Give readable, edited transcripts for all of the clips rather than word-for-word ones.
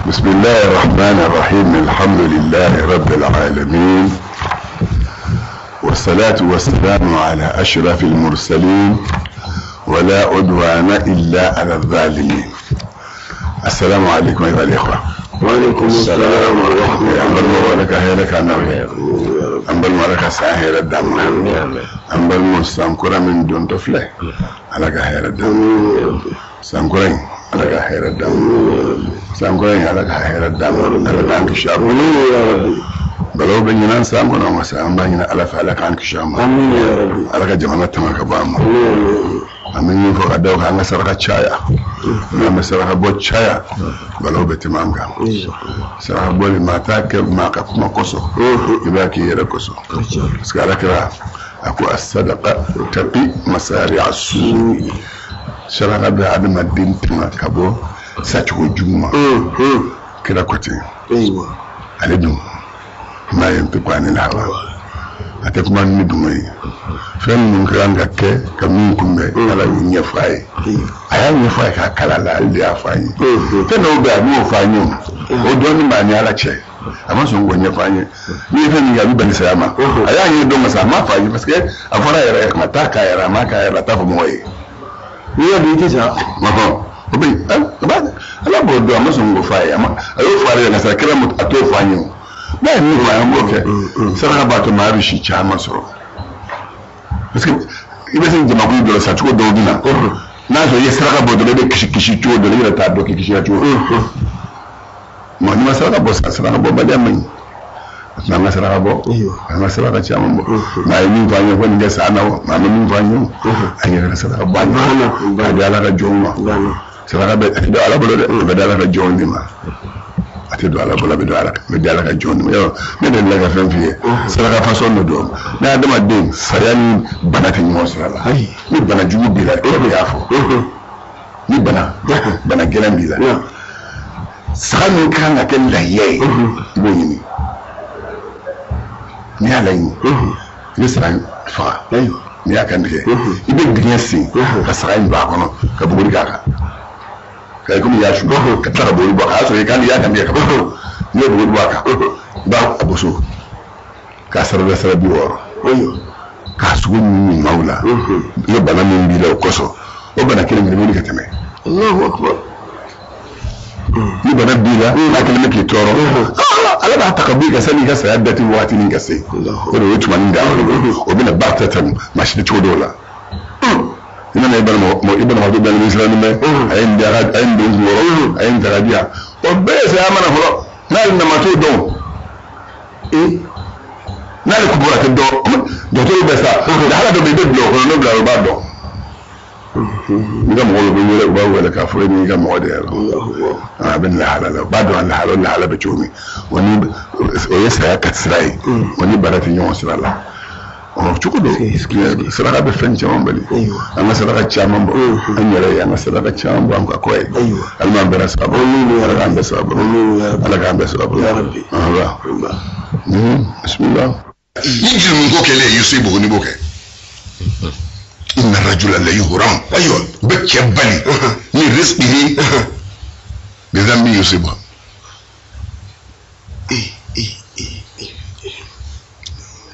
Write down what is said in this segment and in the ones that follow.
بسم الله الرحمن الرحيم. الحمد لله رب العالمين، والصلاة والسلام على أشرف المرسلين، ولا عدوان إلا على الظالمين. السلام عليكم أيها الإخوة. وعليكم السلام ورحمة الله. أنبل مبارك هيرك أنا أنبل مبارك ساهر الدم أنبل مستنكرة من دون طفلة على كهير الدم سانكرين على كهير الدم سانكرين على كهير الدم على كانك شاب بلو بيننا سانكنا وسام بيننا على فعلك عنك شام على كجمانة تمك بام أمين فوق دوك عنا سرقة شايا نعم سرقة بوت شايا بلو بتمام كام سرقة بولي ما تاكل ما كف ما قصو يباكي يرقصو سكالك را أكو الصدقة تقي مسارع السوء سرقة بعدم الدين تما كبو ساتشو جمع كلا كوتين أيوة عليهم ما ينطق عن الهوى أتكما ندمي فمن كان كه كمين على ينفعي أيام ينفعي كلا لا ينفعي تنو بيعمل فانيوم ودون ما نيالا شيء أما سونغ ينفعي نيفني يا بني سامع أيام يدوم سامع فاي بس كه أفرا يراك ما تاكا ما كايرا تفهموي يا بيتجا ما هو وبي بعد لا بودو أما سونغ فاي أما أيوة فاي أنا سكرا متأتو فانيوم ما ينفع يا موكه سرقة باتو ما بيشي شام سرو بس كده يبقى جماعة كل دول ساتشو دودنا ناس يسرقة بودو ده كشي تشو دول يلا تابلو كشي تشو ما سرقة بس سرقة بو بدي أمين ما سرقة بو ما سرقة شام بو ما ينفع يكون جالس أنا ما ينفع يوم أيه سرقة بان بدي على رجوما سرقة بدي على بلو بدي على رجوما ما أتدو على بلا بدي على رجوما يو من اللي كفن فيه سرقة فصل ندوم لا دم الدين سيان بنات يموسر الله نبنا جوب بلا كم يعفو نبنا جلام بلا سخن كان أكل لهيه بوني نيالين نسرع فا نيا كان كه يبي الدنيا سين كسرعين بعقنا كبقول كذا كيكون ياشو كتر بقول بقى أسوي كان يا كم يكبر يبقول بقى بقى أبوسو كسر بسر بيور كاسون من مولا يبقى من بيلا وكسو وبنا كلمة من بيلا كتمه الله أكبر يبقى بيلا ما كلمة كتورو على بعض تقبيل كسني كسر عدة واتين كسي ولو يتمنى ده وبنا بعثة ماشي تقولوا إنما ابن مهدود بن مسلم ما عند زورو عند ربيع وبس يا من هو نال ما تودون إيه نال كبرات الدو دكتور بس ده هذا بيدبلو هو نبلا بعده نجم هو بيقول لك ولا كافرين نجم هو ده بن الحلال بعده عن الحلال الحلال بتشومي وني ويسرع كسراي وني برات يوم سر الله ومفتوكو سرقة بفرنش مامبلي أنا سرقة شامم بو أنيري أنا سرقة شامم بو أنك كوي المام برسابو أنا كان برسابو أنا كان برسابو يا ربي بسم الله يجي من بوك اللي يصيبه نبوك إن الرجل اللي يهرم أيوة بكبلي من رزقه بذنب يصيبه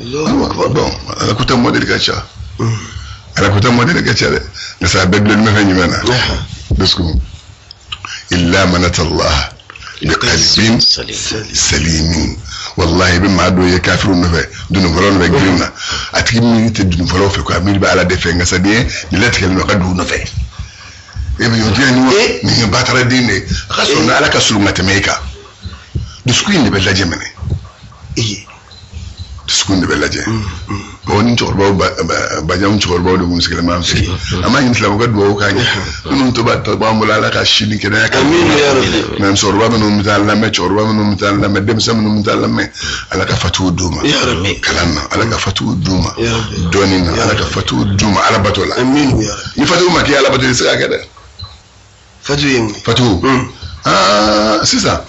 الله أكبر. bon أنا كنت موديل كذا أنا كنت موديل كذا بس أبدل المفهوم أنا بسكم إلا من أتى الله بقلب سليم والله بما عدو يكافرون نفع دون فلان بيجرينا أتكلم دون فلان في كامل بقى على دفع سديه دلتك اللي نقدو نفع يبي يوديني من باتر ديني خاصة على كسر متميكا دسكين بلجة مني إيه تسكون بلجة هون نشربوا بجام نشربوا ده مسكين ما مسكين أما ينسلوا قد بوه كاني ننتو بتطبعهم ولا على كاشين كده أمين يا رب نعم شربوا منهم متعلمة شربوا منهم متعلمة دمسة منهم متعلمة على كفتو الدوما يا رب كلامنا على كفتو الدوما دونينا على كفتو الدوما على بطولة أمين يا رب يفتو ما كي على بطولة سكا كده فتو يمي فتو سيسا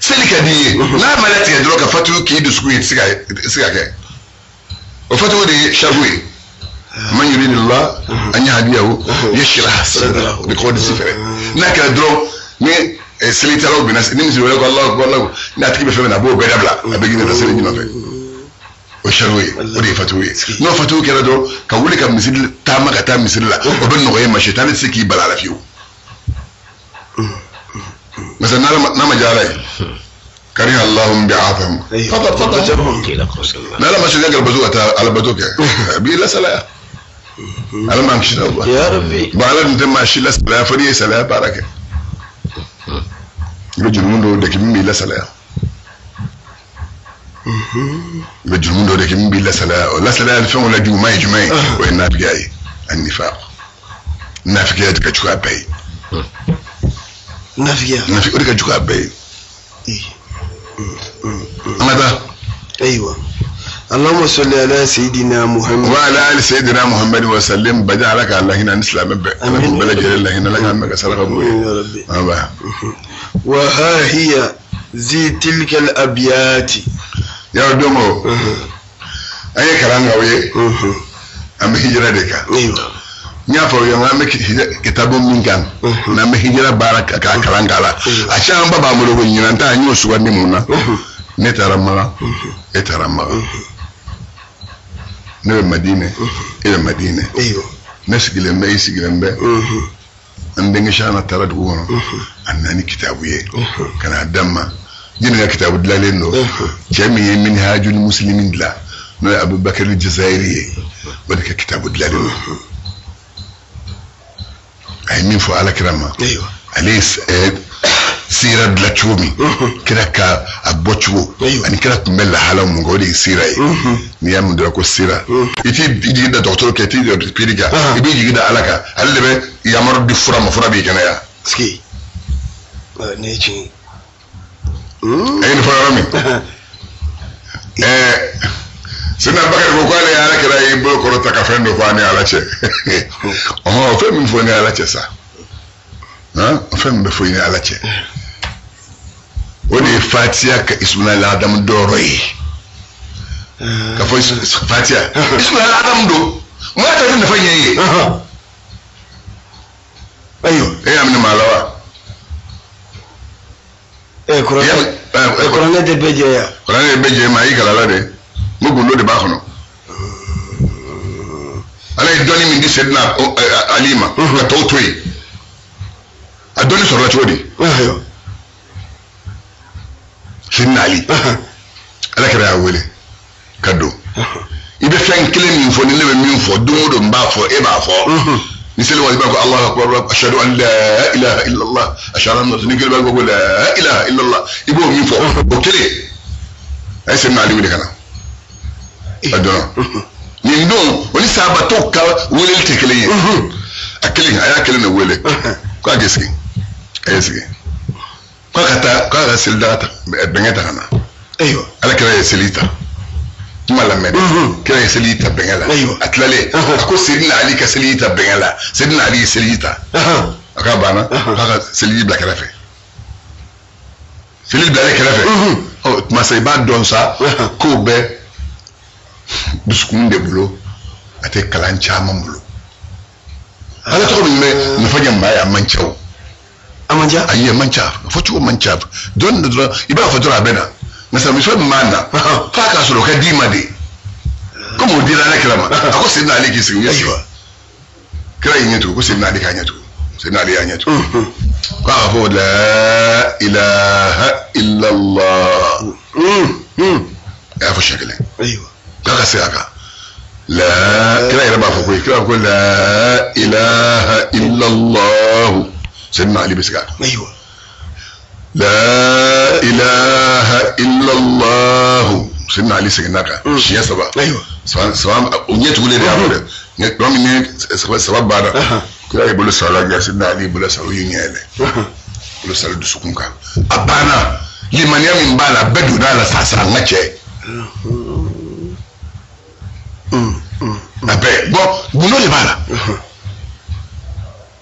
سلك دي لا ملات يدروك فتو كي دسكوي سكا وفتو دي شابوي من يريد الله أن يهديه يشرح صدره بقول السفر ناكل درو مي silita law bi nas ni misiri wala ko Allah na tiki be fe na bo be dabla abegi na sele ni ma fe o sharwe o de fatuwe no fatuwe kala do ka wuli ka misiri ta maka ta misiri la o ben no yema shaitan siki balala fiu مثلا نما جالي كره اللهم بعافهم فقط لا لا مش يقرب بزوقة على بزوقة بيلا سلا على ما مشي الله يا ربي بعد انت ماشي لا سلا فري سلا بارك رجل من دو دك مي لا سلا رجل من دو دك مي لا سلا لا سلا الفهم ولا جو ما يجمع وإن بجاي النفاق نافقيات كتشوا باي نافق ودك تشوا باي ماذا ايوه اللهم صل على سيدنا محمد وعلى ال سيدنا محمد وسلم بجعلك الله هنا نسلم انا بلج الله هنا لك عمك سرق ابوي يا ربي وها هي زي تلك الابيات يا دومو اي كلام قوي ام هجره ديكا ايوه نيافو يوم ام كتاب من كان نام هجره بارك كلام قال عشان بابا مولو نينتا نيو سو ني مونا نترمى نبي مدينة إلى مدينة أيوه نسجل ما يسجل ما عندنا شأن ترى تقولون أنني كتابي كان عدما جينا كتاب دلالينه جميع منهاج المسلمين لا أبو بكر الجزائري وذاك كتاب دلالينه أي من فعل كرامة أيوه عليه سيرة دلتشومي كده كأبوتشو أنا كده كمل حاله مقولي سيرة نيام دراكو سيرة يتي يجي ده دكتور كتير بيرجع يجي ده علاقة هل به يامر دفرة مفرة بيكنا يا سكي نيجي أين فرامي سنة بكر بقولي على كده يبلو كرة كافين دفعني على شيء فهم فوني على شيء صح فهم بفوني على شيء ودي فاتيا كاسم الادم دوروي كفوي فاتيا اسم الادم دو ما تعرف نفني ايه ايوه ايه من مالوا ايه قران دي بيجي قران بيجي ما يكلا لا دي مغندو دي باخنو على يدوني من دي سيدنا عليما كتوتوي ادوني سورة ودي ايوه سيدنا علي على كده أولي كدو إذا فين كلمة فون اللي من فون دمود مبافو إبافو نسأل الله يبارك الله أكبر أشهد أن لا إله إلا الله أشهد أن نقول بقول لا إله إلا الله يبوه من فون بكلي أي سيدنا علي ولي كنا أدونا نندون ولسه بتوكا ولي التكلية أكلين أيا كلنا ولي كاجسكي أيسكي كاكا سيلداتا بنيتا كنا ايوه على كده سيليتا ما لما كده سيليتا بنيلا ايوه اتلالي اكو سيدنا علي كسيليتا بنيلا سيدنا علي سيليتا اكابانا كاكا سيلي بلا كرافي سيلي بلا كرافي او ما سيبا دونسا كوبه دسكون دي بلو اتي كلان چاما بلو انا تقول من نفجم بايا منچو amanja ayi mancha fotu mancha don iba fotura bena nasa misho mana fa ka so ka di made como dira na kirama ako sidna ali kisin yesi kira yin to ko sidna ali kan yato sidna ali yan yato ka fo la ilaha illa allah ya fo shakale ايوه ka sai aka la kira ira ba fo ko kira ko la ilaha illa allah سيدنا علي بسكار ايوه لا اله الا الله سيدنا علي سكناكا شيا سبا ايوه سواء ونيت تقول لي يا نيت رامي نيت سبب بعد كده يقول صلاه سيدنا علي بلا صلاه ينيله بلا صلاه دسكونكا ابانا لمن يمن بالا بدو دالا ساسا ngache ابي بونو لي بالا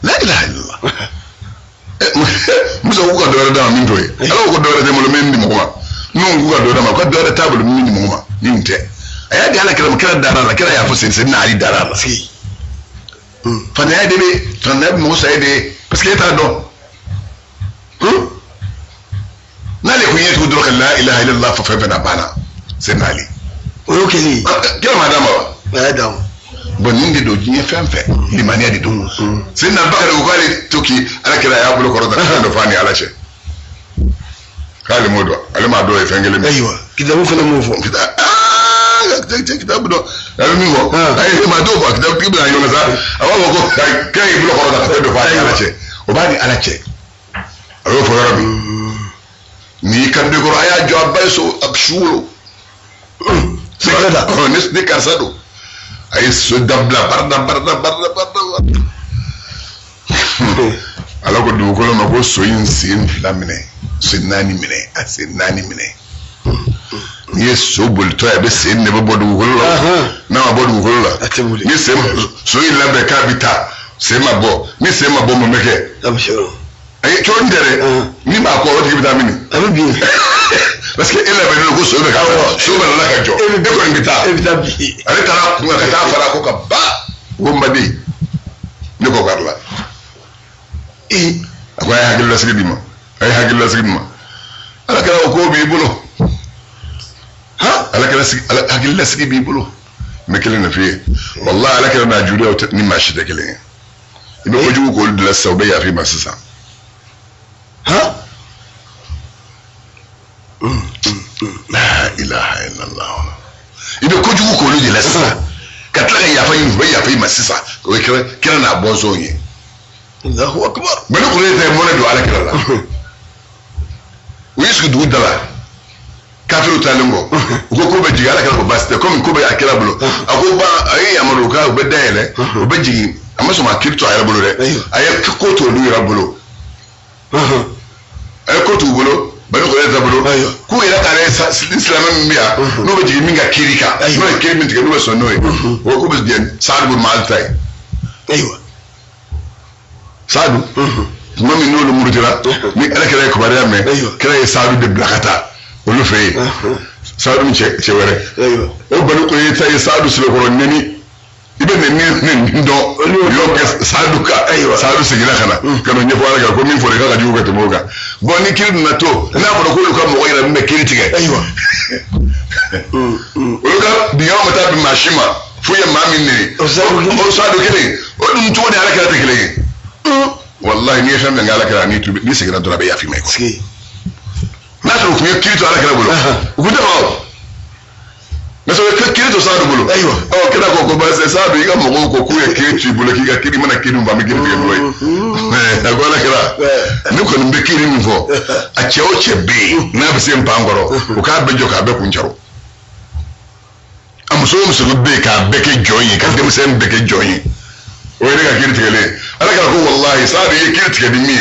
لا اله الا الله musa ko do da min toy ala ko do da mo men di mo ma non ko do da ma ko do da table min di mo ma ninte aya ga ala kira darara kira ya fusin sidna ali darara si fa na de be fa na musa de parce que ta do يت ودرك لا اله الا الله ففنا بانا سيدنا علي ويوكلي كلا ما دام ما دام بنين دو جي فنفه لمن يدي دو سيدنا بكر وقال توكي انا كلا يا ابو لكرة دو فاني على شيء قال مودو على ما دو يفنجل ايوه كده مو فينا مو فوق كده كتاب دو قال مين هو اي ما دو كتاب كده يوم ذا او هو كاي بلو كرة دو فاني على شيء وبعدين على شيء أروح فرابي نيكان دكتور أيا جواب بيسو أبشولو سكرة نس نكاسدو أي سودابلا بردا على كل دكتور ما هو سوين سين فلامنة سناني منه سناني منه يسوع بولتوا بس إن بابو دكتور لا بابو دكتور لا يسمع سوين لا بكابيتا سمع بو نسمع بو ممكن أبشروا ay to ndere ni ma ko wati vitamini abibi parce que ila be no ko so be ka so be la ka jo e ko ngita ebidabi ale tara ku ka ta fara ko ka ba gomba di ni ko garla ko ay hagil lasgidima ala kala ko bi bulo ha ala kala hagil lasgi bi bulo mekele na fi wallahi ala kala na juri ni ma shi tekele ibe ko ju ko de la sawbe ya fi masisa ها لا اله الا الله ibe kojugu ko lu de la sisa katla ya fa masisa ko kira na bonzo yi Allahu akbar bani ko ne mo ne do ala kira la wisku du dala kafiru talingo ko be jiga ala kira ko baste comme ko be akira bulo akoba ayi amaro ka be dele o be jigi amaso ma kirto ayra bulo de ayi ko to du yara bulo ay ko tu bulo bani ko yata bulo ku ila kare islam miya no be jigi minga kirika no e kiri minga no so no e o ko be den sadu maltai aywa sadu mami no lo murtira ni ala kare ko bare me kare sadu de blakata o lo fe sadu mi che were aywa o bani ko yata sadu sile ko neni ibe ne ndo yo ke saduka sadu sigila kana kano nyefo ala ko min fore ka ju ko temoga boni kirin na to na ko ko ko mo ira me kiri tige aywa oga biya mata bi mashima fuya mami ne o sadu kire o dum to ne ala kala tige wallahi ni fam ngala kala ni tu ni sigila to na be ya fi me ko na to ko kiri to ala kala bolo ko de ma naso ke kiri to sadu bolo aywa o kila ko ba se sadu iga mo ko ku e kiri ti bolo ki ga kiri mana kiri mba mi kiri ke boy agora kira ni ko mbe kiri mi fo a che o che be na be se mpangoro o ka be jo ka be kuncharo amuso muso be ka be ke joyi ka de muso be ke joyi o ne ka kiri tigele ala ka ko wallahi sadu ye kiri tigele mi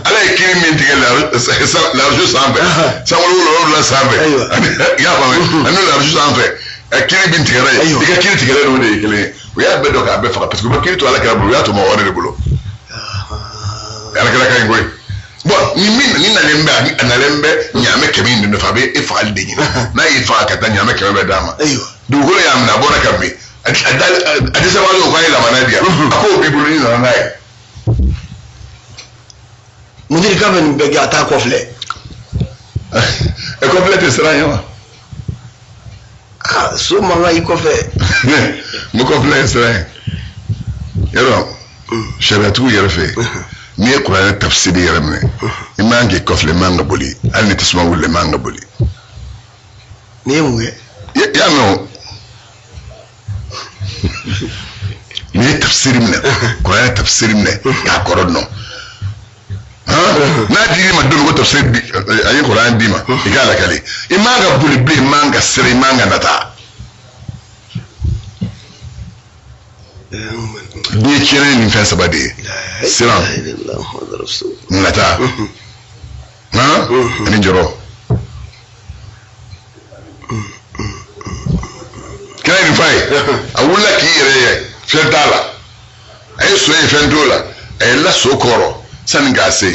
ala ye kiri mi tigele la arju sambe samolo lo la sambe ya ba anu la arju sambe akiri binti gare diga kiri tigere no de kele o ya be do ka be fa parce que kiri to ala ka bulu ya to ma wona de bulu ala kala kay ngoy bon ni na lembe nyame kemi ndi no fa be e fa al de ni na yi fa ka ta nyame kemi be dama du go ya na bona ka be adi se walo ko ila manadia ko bi bulu ni na na mudir ka ben be ga ta ko fle e complete sera yawa so manga iko fe mo complete sera yero shabatu yero fe ni qur'an tafsiri yero me imange kofle manga boli alni tisma wulle manga boli ni muwe ya no ni tafsiri mne qur'an tafsiri mne ya korodno na diri ma dole ko tafsir bi ayi qur'an dima igala kale imanga buli bi manga sire manga nata ni kire ni fa sabade siram nata ha ni joro kire ni fai awula ki ire fentala ay so e fentola ay la sokoro san gase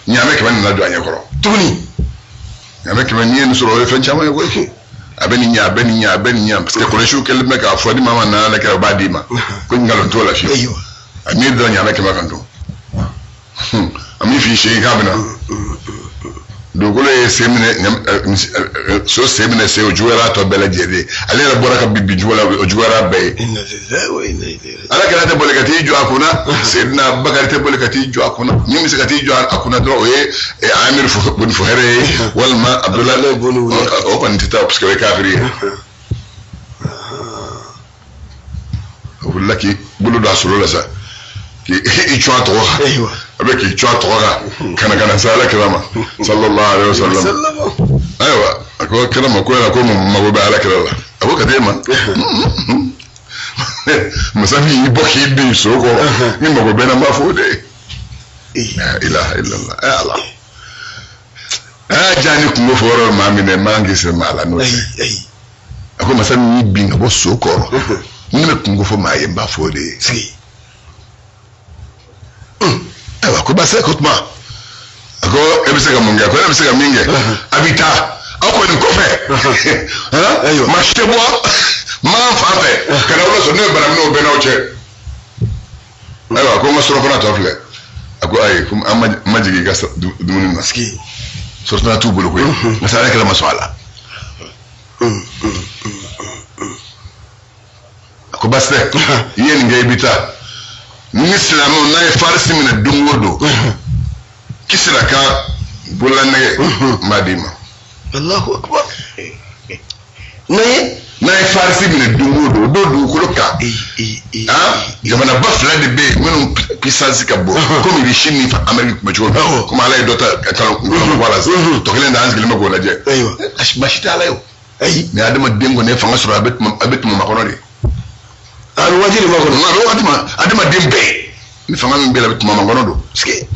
nyame ke ban na do anyakoro tuni nyame ke ban yen soro fe chama ko ke abeni nya parce que ko shu kel me ka fodi mama na la ka badima ko ngalo to la fi ami do nyame ke makanto ami fi shi ka bana dogole semine so semine se o juwara to bela jede ale la boraka bibi juwala o juwara bay inna lillahi wa inna ilayhi ala kala te bole kati ju akuna sedna bakari te bole kati ju akuna nyimi se kati ju akuna do e amir fu bun fu here wal ma abdullah bonu o kon tita parce que kafiri o laki bulu da solo la sa ki i chwa to ايوه avec i chwa to kana sala kirama sallallahu alaihi wasallam aywa ko kirama ko la ko mo ba ala kirala abo kadema masafi yi bokki bi soko ni mo be na mafode la ilaha illallah Allah jani kungo foro mamine mangi se mala no اي ako masafi yi bi ngabo soko ni me kungo fo ma yemba fode si ewa ko basa ko tuma ako ebise ga munga ko ebise ga minge abita ako ni kofe ايوه ma shebo ma fafe kana wala so ne bara no be na oche ewa ko ma soro fana to fle ako ay kum amajigi ga dumuni maski sorta tu bulu ko masala kala masala ako basta yen ngay bita ni islamu na farsi min dungodo kisra ka bulanne madima Allahu akbar na farsi min dungodo do kuloka jamana bafla de be minun puissance ka bo comme il chini fa amerique ma jodo comme ala dota kala wala to kelen da ansgel ma go laje ايوه bashita ala yo اي ni adama dengo ne fanga sura abet mo makono de الوزير ما قلنا ما adama dembe ni fanga min bela bet mo makono do سكي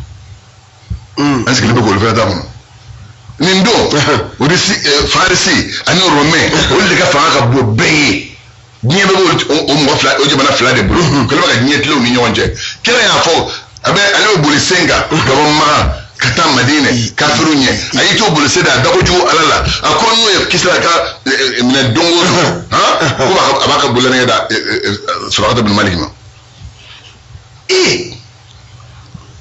ansgel ma go le fata mo nindo odisi farisi ani rome olli ka fanga ka bo be niye be o mo fla o jabana fla de bro ko le ka niye tlo ni nyonje kera ya fo abe ale boli senga gabo ma kata madina kafirunye ayi to boli seda dagoju alala akonu e kisla ka mina dongo ha ko abaka bolane da surata bin malik ma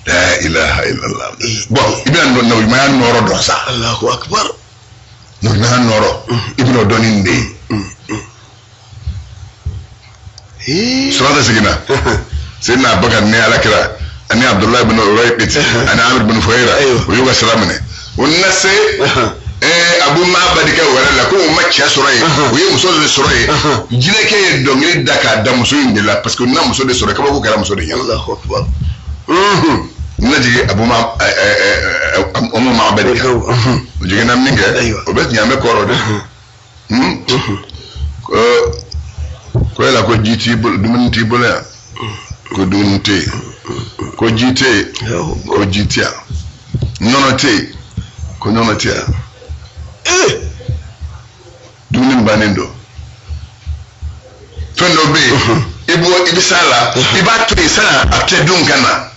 la ilaha illallah bon ibn no ma noro do sa Allahu akbar no na noro ibn doninde surata sigina sayyidina abakar ne alakira ani abdullah ibn urayqit ani amir ibn fuhaira o yoga salamane wonnase abu ma'badika wala la ko macca soray o ye muso de soray jine ke dongri daka da muso indila parce que na muso de soray ka ko kala muso de yalla Allahu akbar naji abu ma umu ma'badika o jige nam ninge o bet nyame koro de ko la ko jiti bul dumunti bula ko dunte ko jite ko jitia nonote ko nonotia dunin banindo fendo be ibo ibisala ibato isala atedun kana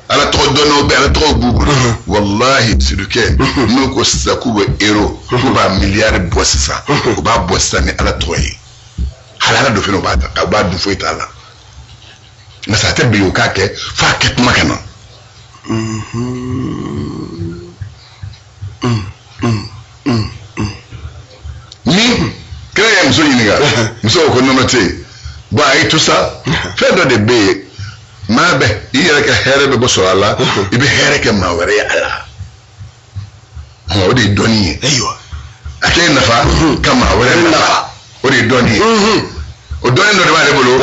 ala to dono be ala to bubu wallahi siduke no ko sakuba euro ko ba milliard bossa ko ba bossa ni ala to yi halala do feno ba du fo itala na sa tebbi yo kake fa ket makana ni kaya muso yiniga muso ko nonote ba ay tusa fendo de be mabe iyere ka herebe bo so ala ibe hereke ma were ala o de doni ايوه ake nafa kama were nafa o de doni o doni no de ba de bolo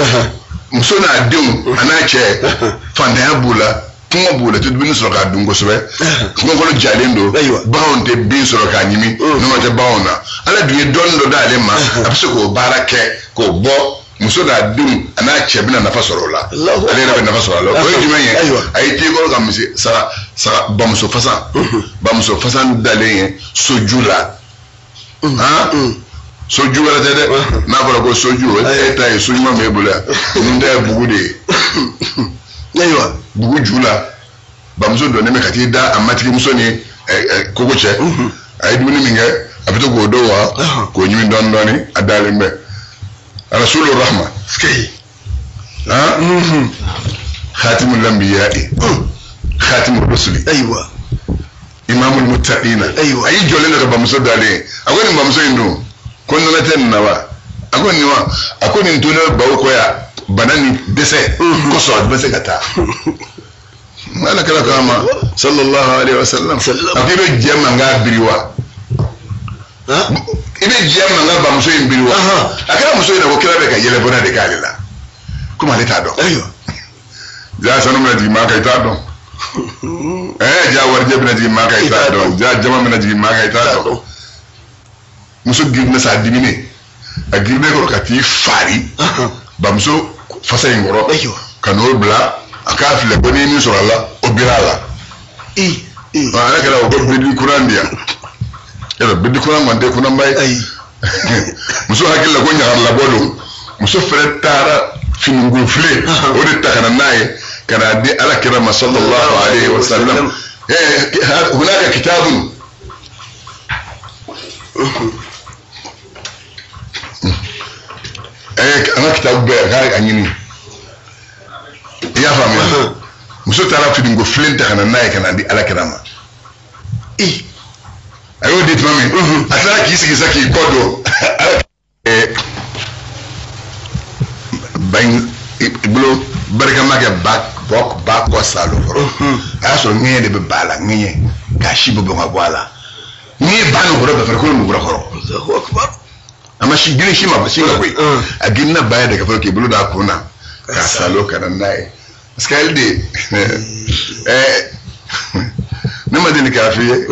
muso na adum anache fanda ya bula kuma bula to bin so ka dungo so be kuma ko jalendo bawon de bin so ka nyimi no ma je bawon na ala duye dondo dale ma abiso ko barake ko bo muso na adum anache bin na fa soro la ale na fa soro la ko jimenye ay ti ko kam si sa bamso fasan dale yen sojula ha soju wala tede na bala ko soju eta e soju ma mebula nda bugu de ايوه bugu jula bamso do ne me kati da amati muso ni koko che ay duni minge abito go do wa ko nyimi don doni adale mbe rasulur rahma سكي ha khatimul anbiya'i khatimur rusuli ايوه imamul muttaqina ayi jolene ko bamuso dale akoni bamuso indu kono na ten na wa akoni wa akoni ntule bawo ko ya banani dese ko so bese kata mala kala kama sallallahu alaihi wasallam akibe jema nga biriwa ibe jema nga bamuso imbiriwa akala muso ina ko kila be ka yele bona de kalila kuma leta do ayo ja sanu na di ma ka ita do ja warje bina di ma ka ita do ja jama bina di ma ka ita do muso gibna sa dimine a gibne ko ka ti fari bamuso fasa ngoro kanol bla akafile boni ni so Allah obirala ala kala o bidi Quran dia ela bidi Quran mande kuna mbay muso hakilla ko nyaar la bodo muso fere tara finungu fle o de takana naye kana di ala kirama sallallahu alaihi wasallam hunaka kitabun ana kitabu be ga anyini ya famu muso tara finungu fle takana naye kana di ala kirama ayo dit mami atara kisi saki kodo bain iblo barka make bak ko salo foro aso ngeye de bala ngeye gashi bo bo wala ni banu horo be farko mu horo Allahu akbar amma shi gine shi ma ba shi ga koi a ginna baya daga farko iblo da kuna ka salo kana nai skale de na madini kafiye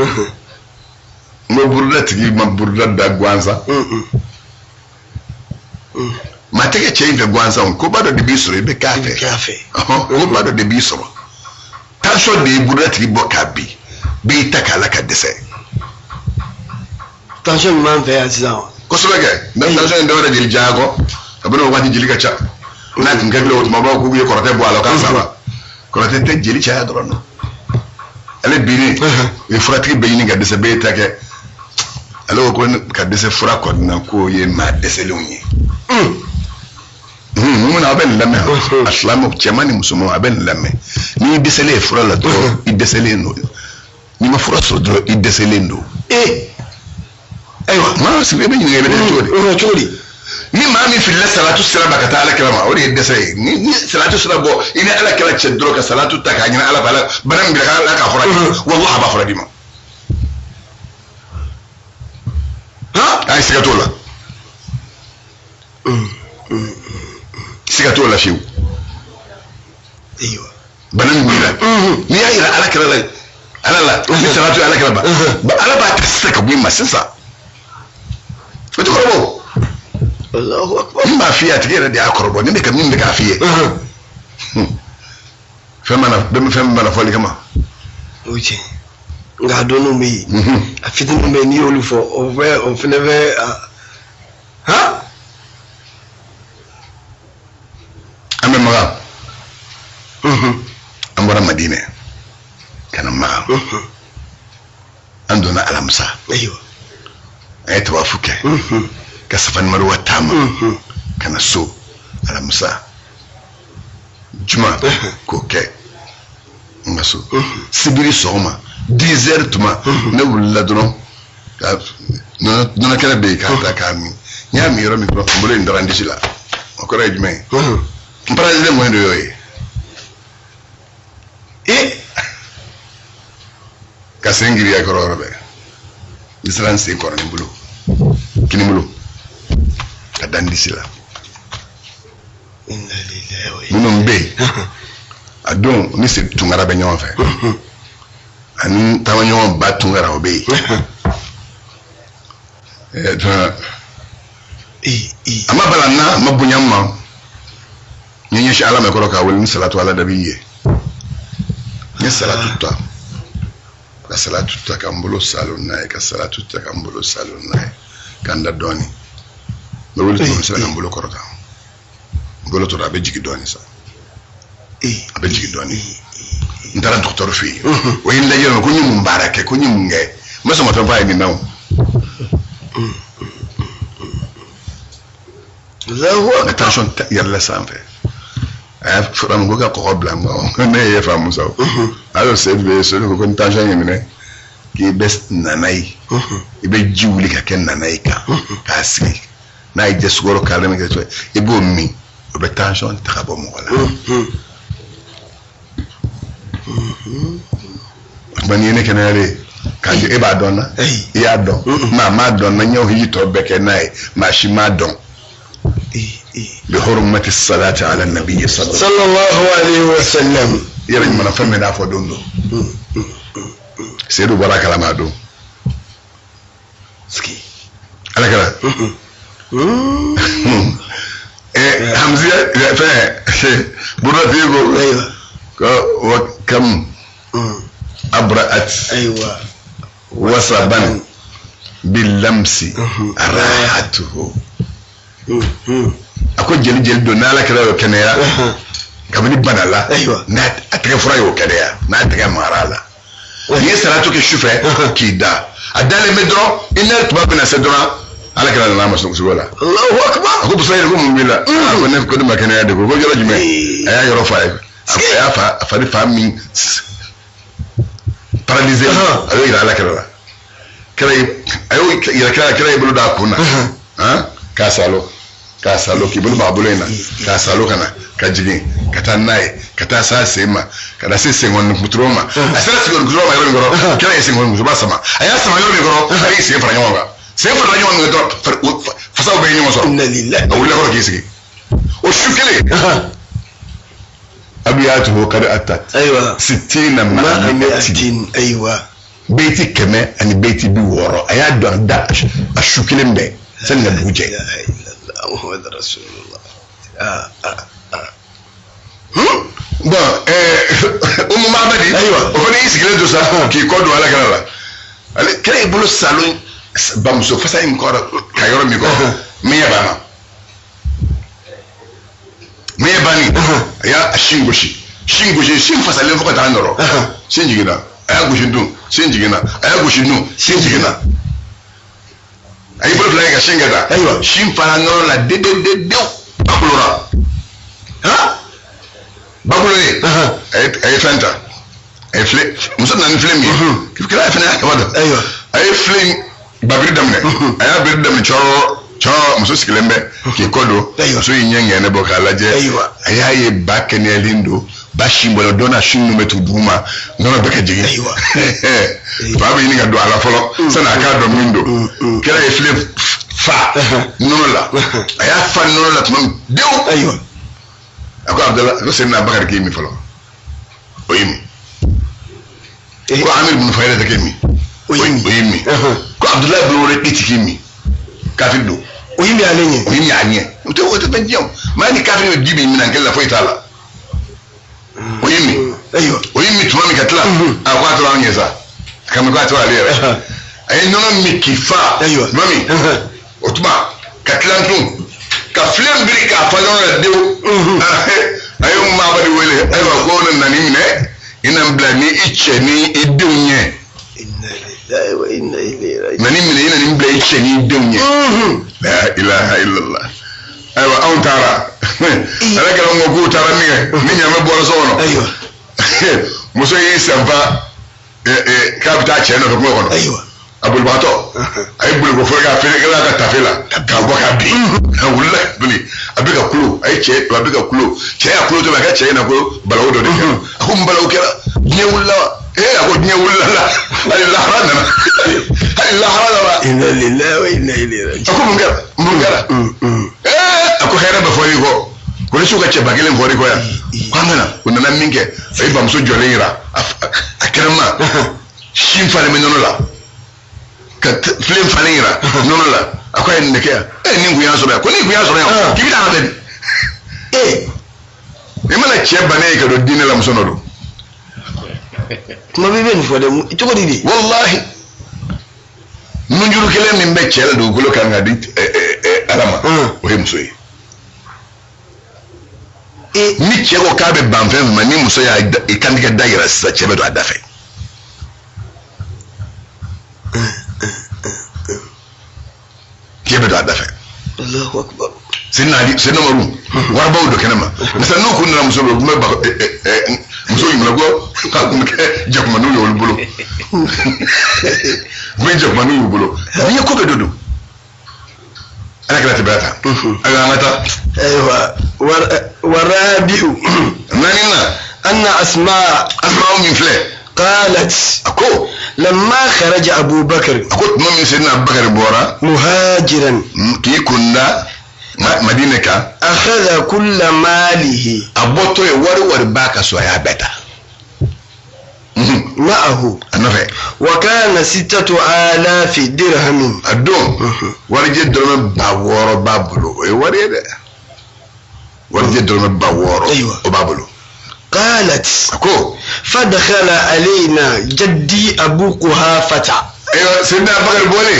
mo burda tigi ma burda da gwanza ma tege change gwanza on ko bado de bisoro be kafe ko bado de bisoro taso de burda tigi bokabi be takala ka dese tension man fe azan ko so bege dan tension de wada jil jago abano wadi jili ka cha na tin gablo ma ba ko bi ko rote bo alo kan saba ko rote te jili cha drono ale bini e fratri be ni ga dese be take alo ko ka dese fura ko na ko ye ma dese lunyi mun aben lamme aslamu chamani musumo aben lamme ni desele fura la do i desele no ni ma fura so do i desele ndo aywa ma si be ni ngebe todi ni ma mi fil salatu salama ka taala kalama o de desele ni salatu salabo ina ala kala chedro ka salatu ta ka nyina ala bala banam bi ka ka fura wallahi ba fura dima ay sigatola sigatola fiu ايوه banan mira ni ya ira ala kala ala la ni salatu ala kala ba ala ba tasaka bu masisa wato korbo Allahu akbar ma fiya tigera da korbo ni ka min da kafiye fema foli kama oje nga donu mi afitinu me ni olufo o feneve ha ame maga ambara madina kana ma andona alamsa ايوه ay tawafuke ka safan marwa tama kana so alamsa juma ko ke ngaso sibiri soma 10h tuma ne wulla dono no kala be ka ta kami nya mi ro mi ko mbole ndarandi sila ko ray jume president mo ndo yoy ka sengiri ya ko robe isran se ko ni bulu kini bulu ka dandi sila inna lillahi wa inna munum be adon ni se tungara be nyon fe ani tawa nyon ba tungara obe ama balanna mabunyamma nyenye shi alama ko ka wal salatu ala nabiyye ni salatu ta ka salatu ta kambulo salon nay ka salatu ta kambulo salon nay kanda doni do wul to sala kambulo korota bolo to abe jigi doni sa abe jigi doni ndara docteur fi o yin la yelo ko nyum mbarake ko nyum nge maso ma to fay ni naw Allahu attention yalla sanfe fram go ka ko blanc ne ye famu saw alors c'est be so ko tension yemine ki bes nanai ibe jiwuli ka ken nanai ka sigi na ije sugoro kaleme ke to ibo mi obe tension trabo mo wala bani ne kenale kanji e ba donna ya don ma don na nyaw yi to beke nai ma shi ma don bi hurmati salati ala nabi sallallahu alaihi wasallam yere mana famme da fo dondo seydou baraka la ma do ski ala kala hamziya fa burra figo ko wa kam abra'at ايوه وصبا باللمس راحته ako jeli do nala kala kenera kabini banala na ataka furayo kenera na ataka marala ni salatu ke shufe kida adale medro inal tubab na sedra ala kala na masu sugola Allahu akbar ako busayir ko mumila ko ne ko dum kenera de ko jolo jime aya yoro fa aya fa fami paralysé ayo ila ala kala ayo ila kala bulu da kuna kasalo ki bulu babulena kasalo kana kajigin kata nai kata sa sema kada se sengon mutroma asala sigor groma yoro ngoro kala sengon mutroma sama aya sama yoro ngoro ay se fra nyonga se fra nyonga ngoro fasaw be nyonga so inna lillahi na wala ko kisigi o shukele abiyatu qad atat ايوه 60 ma'anatin ايوه beiti keme ani beiti bi woro aya don da ashukele mbe sanna buje محمد رسول الله bon Mabadi ايوه o fani isigile do sa ki kodo ala kala ale kay bulu salon bamso fasa im ko kayoro mi ko miya bani ya shingoshi shin fasa le foko ta ndoro shinjigina aya gushindu shinjigina aya gushinu shinjigina ay bulu fly ga shingada ايوه shin fara ndoro la de bakulora bakulo ni ay fanta ay fle muso nan flem yi kif kala fana wada ايوه ay flem babir damne ay babir damne choro muso sikilembe ki kodo so yinyenge ne boka laje ay ay bakene lindo bashimbo dona shinu metu duma nono beka jigi babu yini ga do ala folo sana ka do mindo kala ay flem fa nono la ay fa nono la tum dew ايوه ako Abdallah ko senna Bakar ki mi folo o yimi ko Amir bin Fayda take mi o yimi ko Abdullah bin Wore kiti ki mi kafir do o yimi anye to wote ben jom mani kafir no dibi mi nan kala foytala o yimi ايوه o yimi tuma mi katla akwa to anyesa kam ko to ale ay nono mi kifa mami o tuma katlan tun ka flem biri ka falon dew ayo Mabadi wele ayo ko nan ne ina blani iche ni idunye inna lillahi wa inna ilaihi raji'un nani mi ina ni blani iche ni idunye la ilaha illallah ayo on tara ala kala ngo ko tara ni nyame bolo so wono ايوه muso yi sempa kapita che no ko ko ايوه abul bato ay bulu ko foga fere kala ka tafela ka boka bi wala buli abika kulu ay che abika kulu che ya kulu to ba ka che na ko balawo do de ko balawo kera nyewulla ako nyewulla la Allah harana Allah harana inna lillahi wa inna ilaihi raji'un ako mungara ako hera ba fori ko ni suka che bagele fori ko ya kwangana unana minge ay bam so jolera akrama shin fare menono la ka flem fanira nono la akwai ne ke ni nguya so ba ko ni nguya so ya ki bi da be ni mala che bane ka do dine la musono do kuma bi ben fo de to ko didi wallahi mun juru kele min be che la do gulo kan ngadi alama o he muso yi ni che ko ka be ban fe ma ni muso ya kan diga daira sa che be do adafe kebe do adafe Allahu akbar sinna maru warbaw do kenema misalno kunna muso do muso yimla go Jakmanu yol bolo me Jakmanu yol bolo ni ko be dodo ala kala tibata ala mata ايوه والرابع nanina ان اسماء min fle قالت ako لما خرج ابو بكر ako mami sidna Abubakar bora مهاجرا ki kunda Madina ka اخذ كل ماله aboto e wari baka so ya beta معه anafe وكان 6000 درهم adon wari je dorme ba woro babulo e wari de wari je dorme ba woro o babulo قالت ako فدخل علينا جدي ابو قحافه ايوه سيدنا Abubakar bole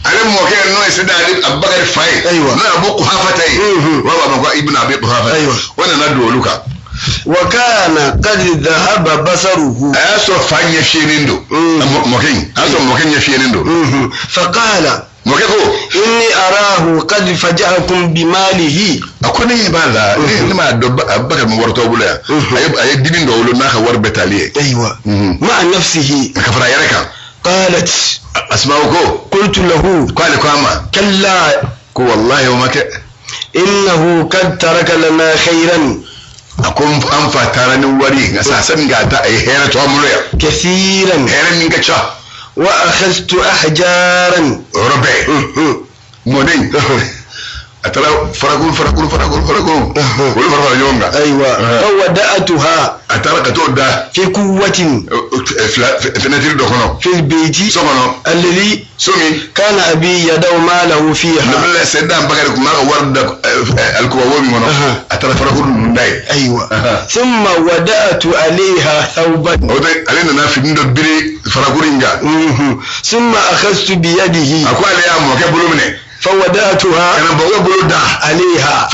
ale mo ke no sida Abubakar fai ايوه na Abu Quhafa tai wa ba ibn Abi Quhafa ايوه wana na doluka وكان قد ذهب بصره aso fanya fienindo mokin aso mokin ya fienindo فقال mokeko إني أراه قد فجأكم بماله akone bala ni ma do Abubakar mo warto bula ay dibindo wolo na ka war betaliye أيوة مع نفسه kafara yareka قالت asma'uko قلت له kwale kwama كلا ko wallahi wa make إنه قد ترك لنا خيرا akon an fatara ni wari ga sasan ga ta ay hera to amulya كثيرا hera min ga cha وأخذت أحجارا robe modin atara faragul wala faragul yonga أيوة فودأتها atara ka to da في قوة fenetir do kono في البيت sokono الذي sumi كان أبي يدعو ماله فيها nabla sedda Abubakar ko ma warda alkuwa mi wono atara faragul ndai أيوة ثم ودأت عليها ثوبا ode alena na fidindo biri faragul inga ثم أخذت بيده akwa le ya mo ke bulumne فودأتها kana boga buluda عليها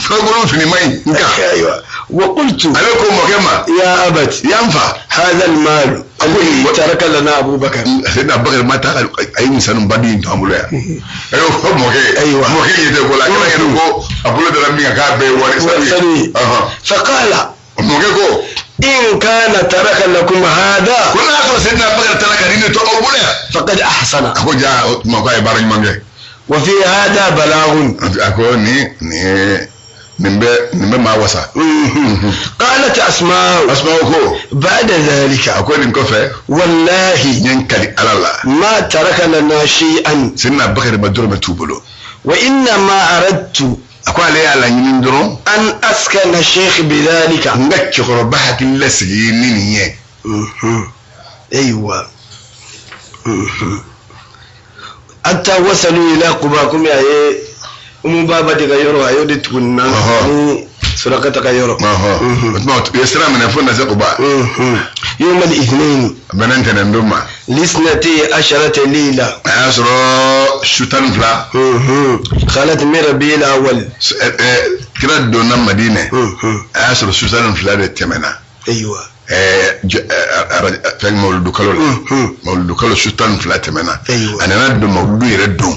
faragul fini mai nka أيوة وقلت aleko mo kema يا أبت yamfa هذا المال الذي ترك لنا أبو بكر سيدنا Abubakar mata ay misanum badi to amuloya ayo mo ke أيوة. mo ke yete ko la kana yero ko abulo de lambi ka be wari وثني فقال mo ke ko إن كان ترك لكم هذا kuna to سيدنا Abubakar talaka ni to amuloya فقد أحسن ako ja mo ka e barani mange وفي هذا بلاغ ako nimbe ma wasa قالت أسماء asma'uko بعد ذلك ako nin ko fe والله nyen kali alala ما ترك لنا شيئا سيدنا Abubakar badoro metubulo وإنما أردت ako ale ala yin ndoro أن أسكن الشيخ بذلك ngakki ko bahati lesi nini ye أيوة حتى وصلوا إلى قباكم يا بابا دي غيروا أيو دي تكوننا سرقتك غيروا يسرى من فونا زقبا يوم الاثنين بنانتنا ندوما لسنتي 10 ليلة asro shutan fla خالت من ربيع الأول كلا دونا مدينة asro shutan fla de temena أيوة فين مولد كلو shutan fla temena أيوة أنا ندو مولد يردو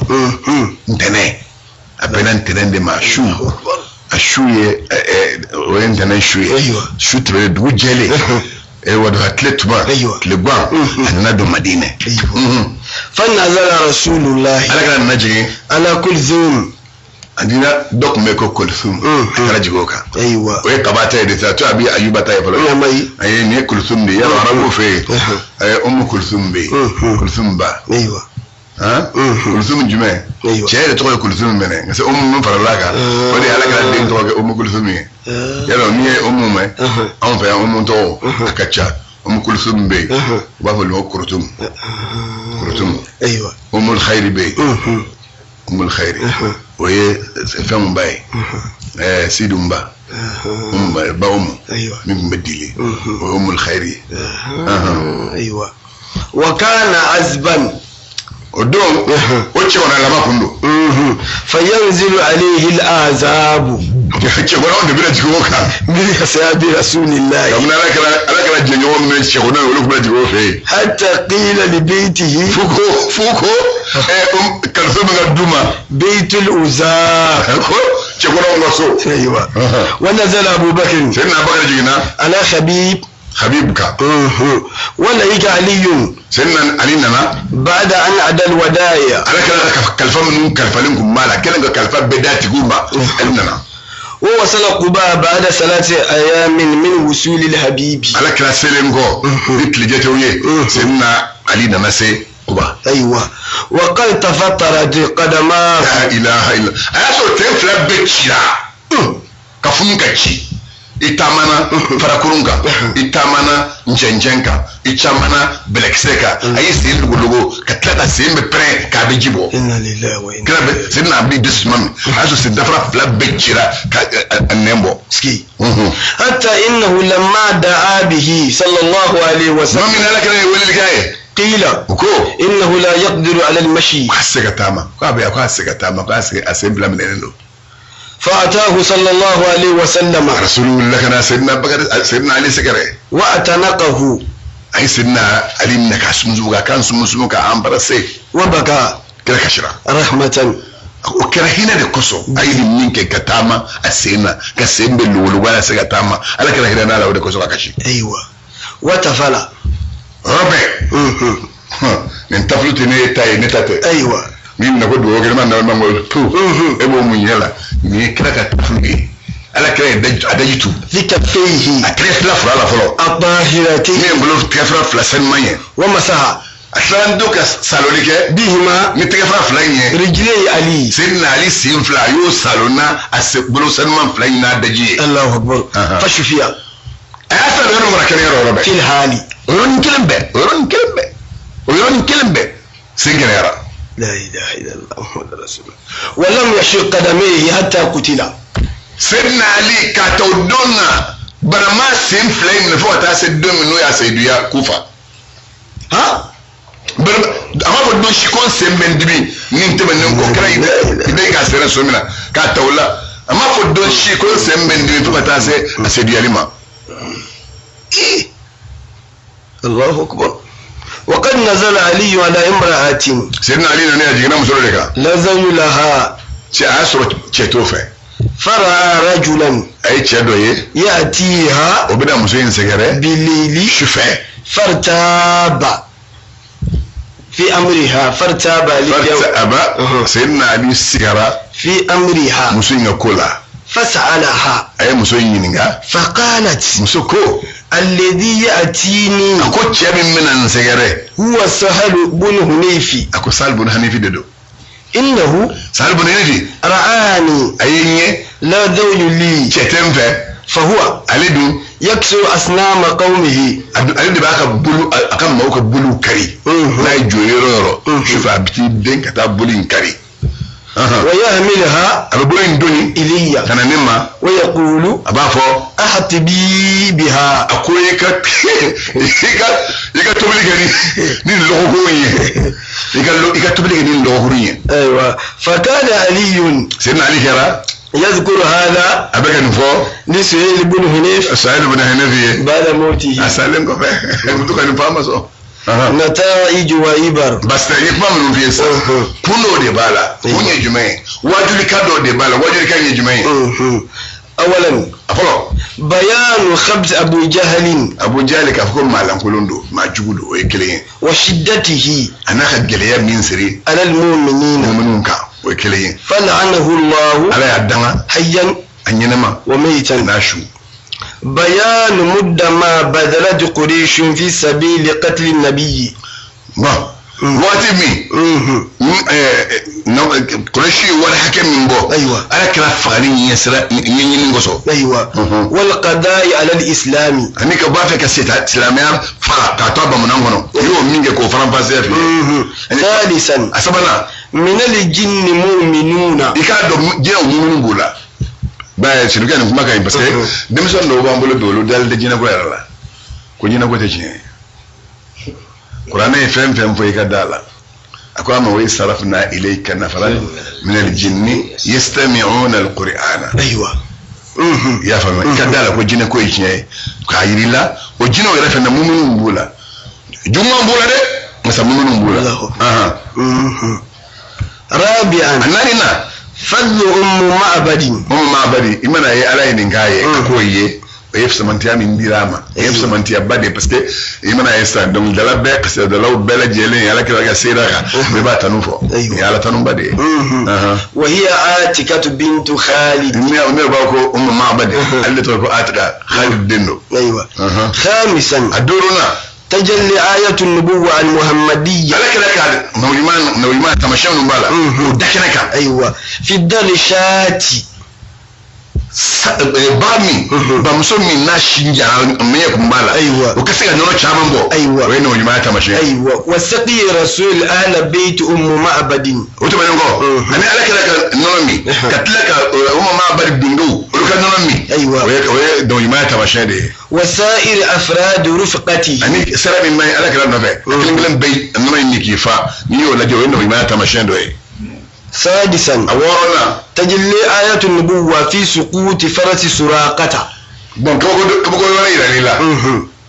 نتنى أبنا نتنى دي ما شو ashuye wenda na shuye ايوه shutre du jele wadu atlet ba le gwa anado madina فنزل رسول الله alaka naji على كلثوم andina dok meko kulthum akara jigoka ايوه we kabata edita to abi ayuba ta yefalo mai ay ne kulthum bi ya rabu fe ay kulthum bi kulthum ba ايوه kulthum jume chere to kulthum mene ngase mun faralaka wadi alaka din to kulthum ye yalo ni me on fa to akacha kulthum be wa fa lo kurtum ايوه الخير بي الخير وهي فهم باي سيدهم با باهم ايوه من بديلي الخير ايوه وكان عزبا ودون وجه ولا لما كندو فينزل عليه العذاب شغله ده بلا جوكا من حساب رسول الله كما لك جنيو من شغله ولا بلا جوكا حتى قيل لبيته فوكو كلثوم الدوما بيت الأزار cekoro ngoso ايوه ونزل ابو بكر سيدنا ابو بكر جينا على حبيبك ولئك علي سيدنا علي نما بعد ان ادى الودايع على كلفه من كلفلكم مالا كلن كلفه بدات غوما اننا ووصل قباء بعد 3 ايام من وصول الحبيب على كلا سيلنغو بتلجتويه سيدنا علي نما سي قباء ايوه وقد تفطرت قدماه لا اله الا اسو تفلا بكيرا كفونكاچي itamana farakurunga itamana njenjenka ichamana blackseka ayi sin lugo katlaka sin be pre ka bijibo inna lillahi wa inna ilaihi sin abdi disman aso sin dafra fla bechira anembo ski hatta innahu lamma da'a bihi sallallahu alaihi wasallam min alaka wali gaye qila innahu la yaqdiru ala al-mashi hasika tama kwa be hasika tama kwa asembla menendo فأتاه صلى الله عليه وسلم رسول الله كان سيدنا بكر سيدنا علي سكره وأتنقه أي سيدنا علي منك سمزوغا كان سمزوغا أمبرسي وبكى كلا كشرا رحمة وكره هنا دكوسو أي منك كتاما السينا كسيم باللول ولا سكتاما على كره هنا لا ودكوسو كشي أيوة وتفلا ربع ننتفلت نيتا نتات أيوة مين نقول وغير ما نقول ما نقول تو ابو منيلا مي كذا تفلي على كده ادجتو في كفيه اتريف لا فلا فلو الطاهرتي مين بلو تكفر فلسن ماي ومسها اصلا دوك سالوليك بهما متكفر فلاين رجلي علي سيدنا علي سين فلا يو سالونا اسبلو سنمان فلاين دجي الله اكبر فشفيا اصلا يوم مركن يا رب في الحالي ورن كلمه سينكرا لا إله إلا الله محمد رسول الله ولم يشق قدميه حتى قتل سيدنا علي كاتودونا برما سين فلين نفوت تاسدون منو يا سيديا كوفا ها برما اما فدو شيكون سيمبن دبي نينت من نكو كراي دي كا سيرن سومنا كاتولا اما فدو شيكون سيمبن دبي فوت تاسي سيديا لما الله أكبر وقد نزل علي على امرأة سيدنا علي نيا جينا مسولك لا زوج لها اسرو تشتوفه فرأى رجلا اي تشدويه يأتيها وبدا مسوين سغره بالليل شفه فارتاب في امرها فرتاب سيدنا علي سغره في امرها مسوين كولا فسألها اي مسوين فقالت مسوكو الذي يأتيني أكو تشابي من أنسجره هو سهل بن هنيفي أكو سهل بن هنيفي ددو إنه سهل بن هنيفي رآني أيه لا ذول لي شتم فهو أليدو يكسر أصنام قومه أليدو بقى بلو أكم موك بلو كري لا يجورو شوف أبتي دين كتاب بلين كري ويحملها أبوين دوني إلي كان نما ويقول أبافو أحط بي بها أكو يكا تبلغني نين لغورية يكا تبلغني نين لغورية أيوة فكان علي سيدنا علي كرا يذكر هذا أبقى نفو لسهيل بن هنيف سهيل بن هنيف بعد موته أسألهم كفاية كنت كان فاهمه نتائج وإبر بس يفهم من في سا كله دبالة كوني جمعي واجل كادو دبالة واجل كان يجمعي أولا أفلو بيان خبز أبو جهل كفكم معلم كلندو مع جودو ويكلين وشدته أنا خد جليا من سري على المؤمنين كا ويكلين فلعنه الله على يدنا حيا أنينما وميتا ناشو بيان مدة ما بذلت قريش في سبيل قتل النبي واتي مي قريشي ولا حكم من بو ايوه انا كلا فغاني يسرا ينغسو ايوه والقضاء على الاسلام اني كبافك اسلاميا فكاتوبا منغونو يو مينجي كو فرانفاسي في ثالثا اسبنا من الجن مؤمنون يكادو جيو مؤمنون بولا ba ci duka ne kuma kai parce que demison no ba mbolo dolo dal de jina ko yalla ko jina ko te ci qur'ana fem fo ikadala akwa ma way sarafna ilayka nafaran min al-jinni yastami'una al-qur'ana aywa ya fama ikadala ko jina ko yi ka yirila o jina o rafa na mumunun bula jumma bula de masa mumunun bula rabi'an anani na fadlu ma'badi imana ye ala ye nin k'a ye ko ye o ye fisamantiya min dira ma o ye fisamantiya ba de parce que imana ye sa donc dala bɛɛ parce que dalaw bɛɛ lajɛlen ala kira ka sera kan bɛɛ b'a tanu fɔ ni ala tanu ba de ye wa hiya atikatu bintu khalid ne b'a ko ma'badi ale tɔgɔ ko atika khalid den do aywa khamisan aduruna تجلي آية النبوة المحمدية على كذا نويمان تمشون نبالا ودكنك أيوة في الدرشات bami bamso min na shinja me kumbala ukafika nyono chama mbo wewe no nyuma tamashe wasaqi rasul ahla bait ma'badin utumango ani ala kala nonomi katlaka ma'bad bindu uruka nonomi wewe no nyuma tamashe de wasair afrad rufqati ani sarabi mai ala kala nobe klingilan bay nonomi nikifa niyo laje wewe no nyuma tamashe do سادسا أورنا تجلي آية النبوة في سقوط فرس سراقة bon kabo wala ila lila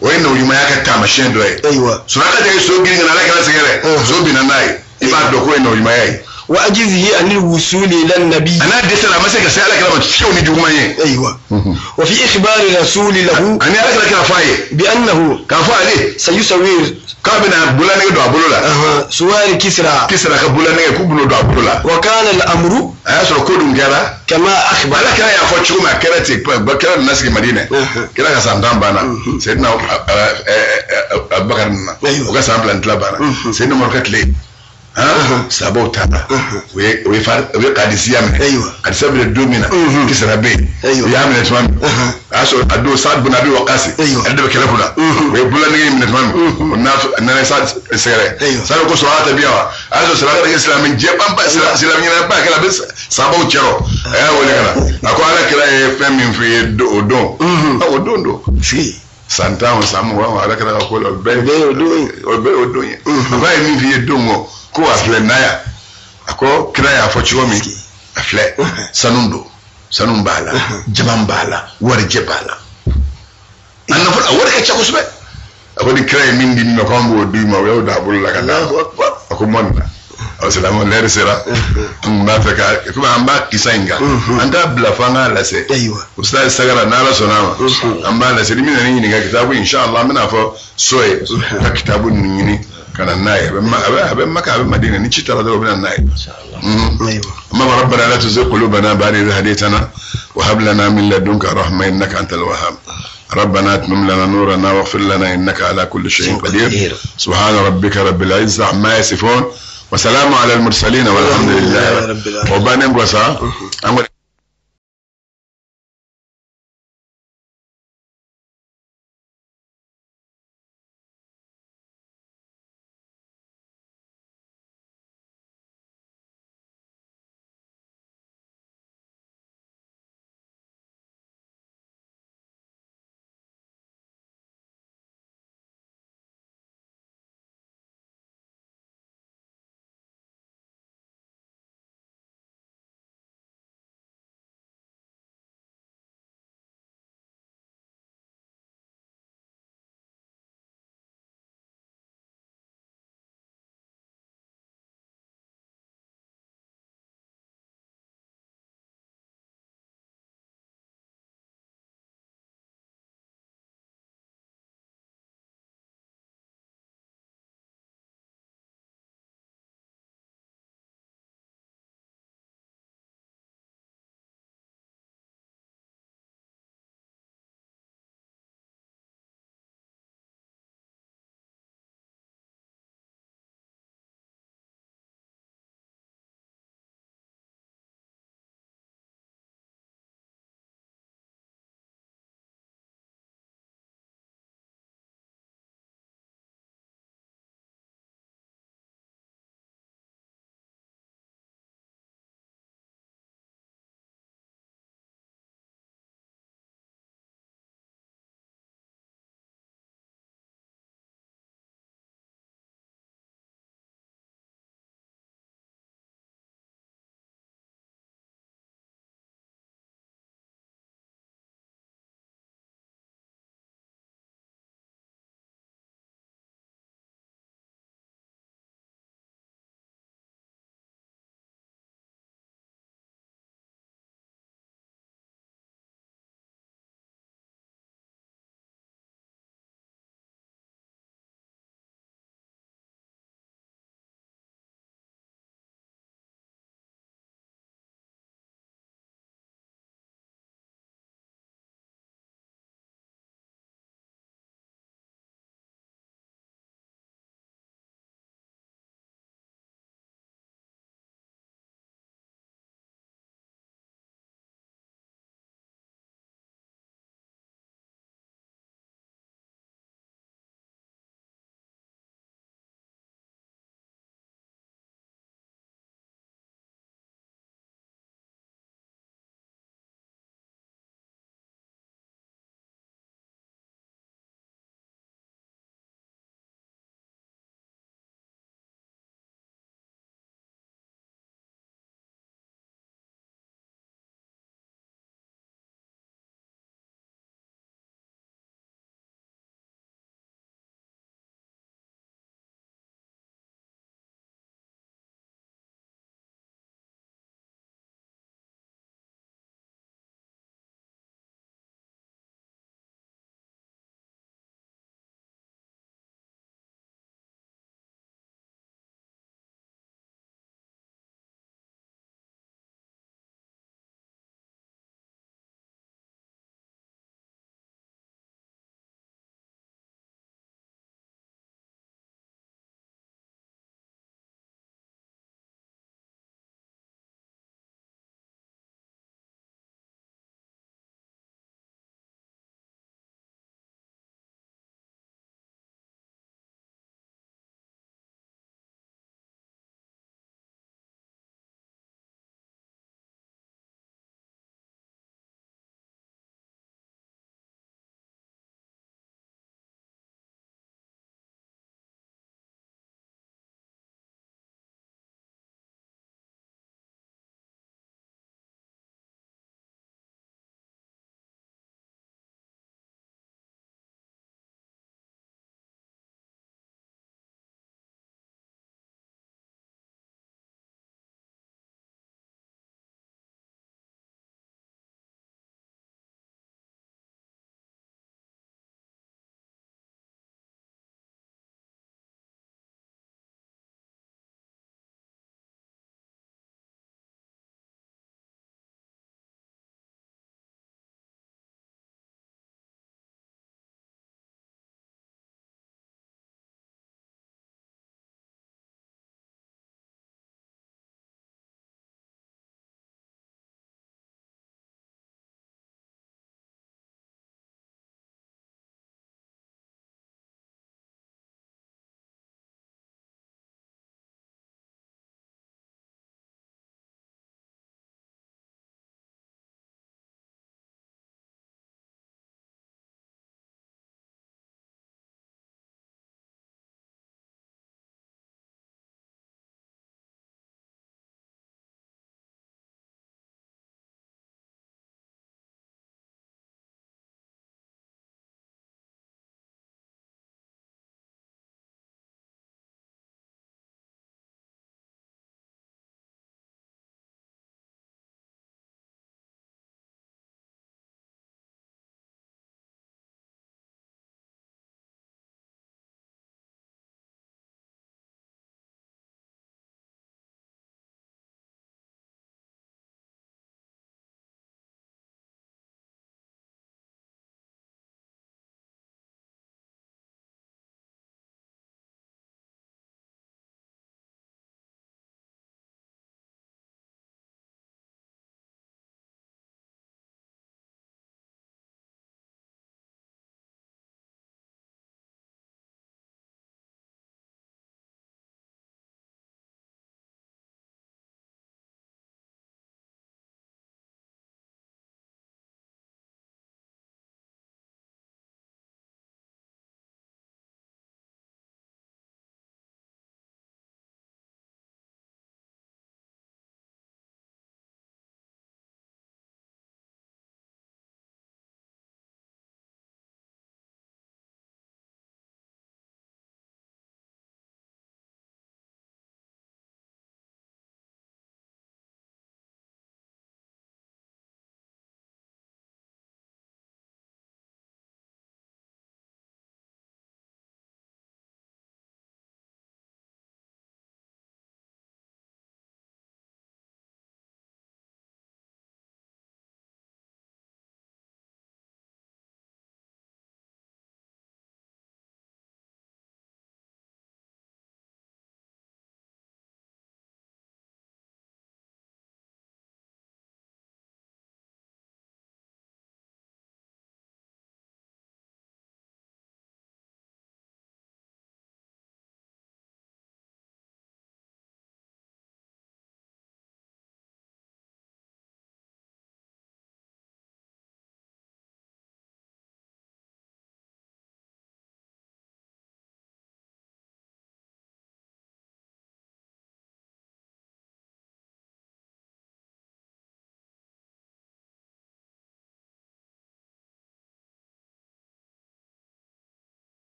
wayno yuma yaka tamashen do ايوه سراقة de so girin na la kala segere so binanai iba do ko no yuma yai وأجزه عن الوصول إلى النبي أنا ديت أنا مسك سألك لما تشوفني جمعة أيوة وفي إخبار رسول له أنا أقول لك رفاعي بأنه كفاعي سيسوي كابنا بولاني دو أبولا سوار كسرى كبولاني كوبلو دو أبولا وكان الأمر أسر كودم كذا كما أخبر أنا كنا يا فوتشو ما كرتك بكرة الناس في المدينة كنا كسامدان بانا سيدنا أبو بكر وكسام بلانتلا بانا سيدنا مركت لي سابو تانا وي قادسيا من ايوه قادسيا بالدومينا كسر بي يعمل تمام اسو ادو سعد بن ابي وقاص ادو كلفنا ويقول لي من تمام والناس انا سعد سيره سعد كو صلاه بيوا اسو صلاه الاسلام جيبان با اسلامي با كلا بس سابو تشرو ولا كلا اكو على كلا فم في دو دو في سانتا وسامو على كلا اقول البي باي مين في دو ko afle naya ako kira ya fochiwo mi afle sanumbala jamambala warje bala anna fa warka cha kusbe ako di kira min din no kambo du ma wew da bul la kala ako monna assalamu alaykum sira ma faka kuma amba kisainga anda bla fanga la se aywa ustaz sagara na la sonama amba la se dimina ni ga kitabu inshallah mina fo soye ka kitabu ni kana naye abe maka abe madina ni chitara do bina naye inshallah ايوه اما ربنا لا تزغ قلوبنا بعد إذ هديتنا وهب لنا من لدنك رحمة انك انت الوهاب ربنا اتمم لنا نورنا واغفر لنا انك على كل شيء قدير سبحان ربك رب العزة عما يصفون وسلام على المرسلين والحمد لله رب العالمين وبانم غسا